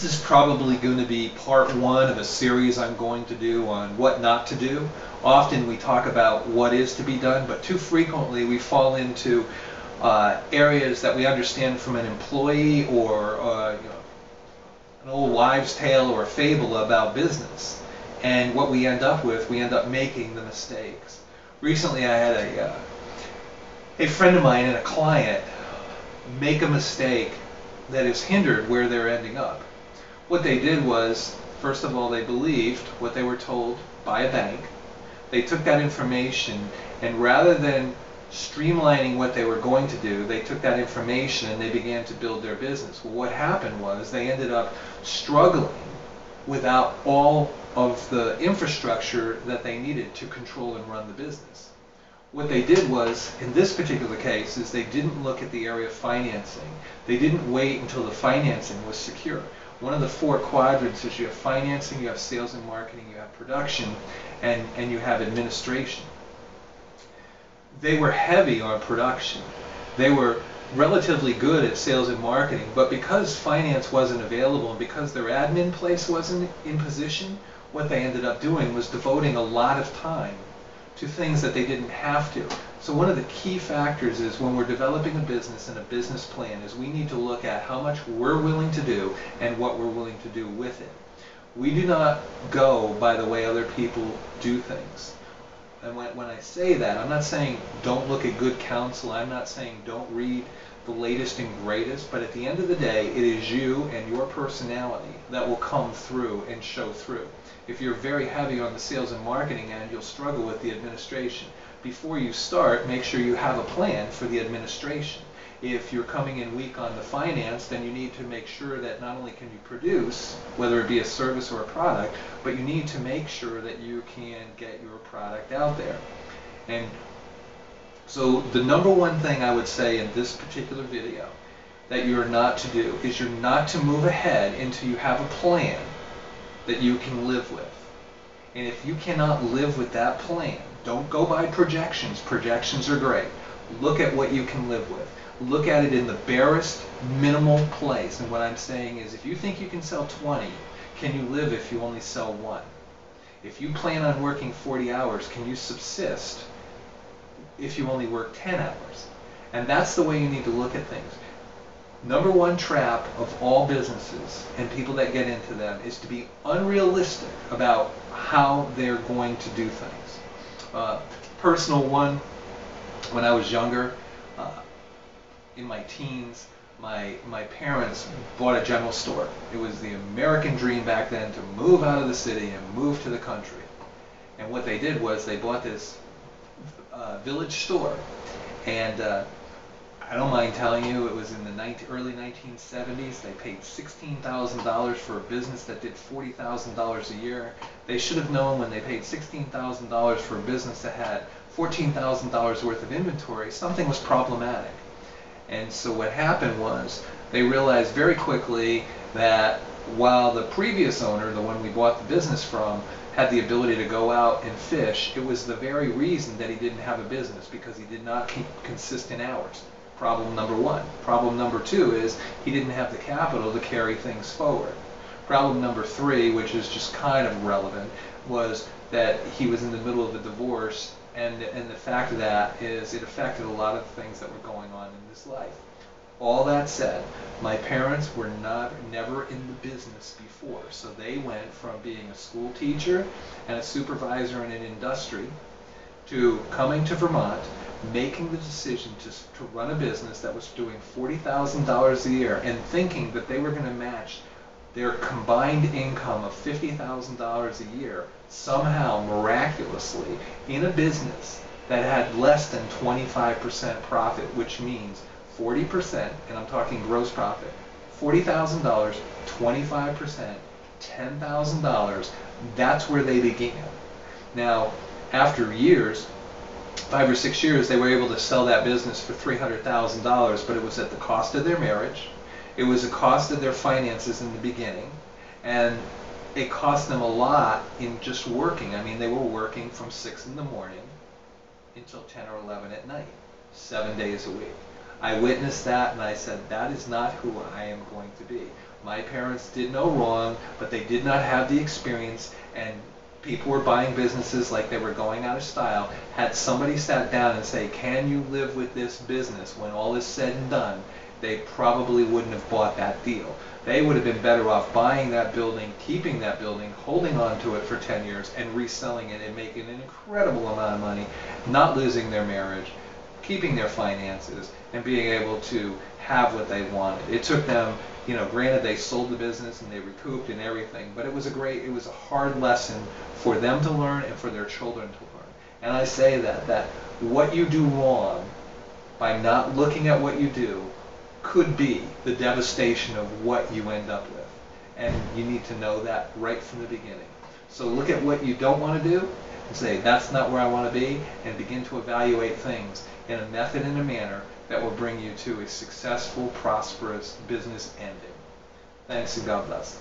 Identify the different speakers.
Speaker 1: This is probably going to be part one of a series I'm going to do on what not to do. Often we talk about what is to be done, but too frequently we fall into areas that we understand from an employee or an old wives' tale or a fable about business. And what we end up with, we end up making the mistakes. Recently I had a friend of mine and a client make a mistake that has hindered where they're ending up. What they did was, first of all, they believed what they were told by a bank. They took that information, and rather than streamlining what they were going to do, they took that information and they began to build their business. Well, what happened was they ended up struggling without all of the infrastructure that they needed to control and run the business. What they did was, in this particular case, is they didn't look at the area of financing. They didn't wait until the financing was secure. One of the four quadrants is you have financing, you have sales and marketing, you have production, and you have administration. They were heavy on production. They were relatively good at sales and marketing, but because finance wasn't available and because their admin place wasn't in position, what they ended up doing was devoting a lot of time to things that they didn't have to. So one of the key factors is when we're developing a business and a business plan is we need to look at how much we're willing to do and what we're willing to do with it. We do not go by the way other people do things. And when I say that, I'm not saying don't look at good counsel, I'm not saying don't read the latest and greatest, but at the end of the day, it is you and your personality that will come through and show through. If you're very heavy on the sales and marketing end, you'll struggle with the administration. Before you start, make sure you have a plan for the administration. If you're coming in weak on the finance, then you need to make sure that not only can you produce, whether it be a service or a product, but you need to make sure that you can get your product out there. And so the number one thing I would say in this particular video that you're not to do is you're not to move ahead until you have a plan that you can live with. And if you cannot live with that plan, don't go by projections. Projections are great. Look at what you can live with. Look at it in the barest minimal place. And what I'm saying is if you think you can sell 20, can you live if you only sell 1? If you plan on working 40 hours, can you subsist if you only work 10 hours? And that's the way you need to look at things. Number one trap of all businesses and people that get into them is to be unrealistic about how they're going to do things. Personal one, when I was younger, in my teens, my parents bought a general store. It was the American dream back then to move out of the city and move to the country. And what they did was they bought this village store, and I don't mind telling you, it was in the early 1970s. They paid $16,000 for a business that did $40,000 a year. They should have known when they paid $16,000 for a business that had $14,000 worth of inventory, something was problematic. And so what happened was they realized very quickly that while the previous owner, the one we bought the business from, had the ability to go out and fish, it was the very reason that he didn't have a business, because he did not keep consistent hours. Problem number one. Problem number two is he didn't have the capital to carry things forward. Problem number three, which is just kind of relevant, was that he was in the middle of a divorce, and the fact of that is it affected a lot of things that were going on in his life. All that said, my parents were never in the business before, so they went from being a school teacher and a supervisor in an industry to coming to Vermont, making the decision to run a business that was doing $40,000 a year and thinking that they were going to match their combined income of $50,000 a year somehow miraculously in a business that had less than 25% profit, which means 40%, and I'm talking gross profit, $40,000, 25%, $10,000, that's where they began. Now, after years, 5 or 6 years, they were able to sell that business for $300,000, but it was at the cost of their marriage. It was the cost of their finances in the beginning, and it cost them a lot in just working. I mean, they were working from 6 in the morning until 10 or 11 at night, 7 days a week. I witnessed that and I said, that is not who I am going to be. My parents did no wrong, but they did not have the experience, and people were buying businesses like they were going out of style. Had somebody sat down and say, can you live with this business when all is said and done, they probably wouldn't have bought that deal. They would have been better off buying that building, keeping that building, holding on to it for 10 years, and reselling it and making an incredible amount of money, not losing their marriage, keeping their finances, and being able to have what they wanted. It took them, granted they sold the business and they recouped and everything, but it was a hard lesson for them to learn and for their children to learn. And I say that what you do wrong by not looking at what you do could be the devastation of what you end up with. And you need to know that right from the beginning. So look at what you don't want to do and say, that's not where I want to be, and begin to evaluate things in a method and a manner that will bring you to a successful, prosperous business ending. Thanks and God bless.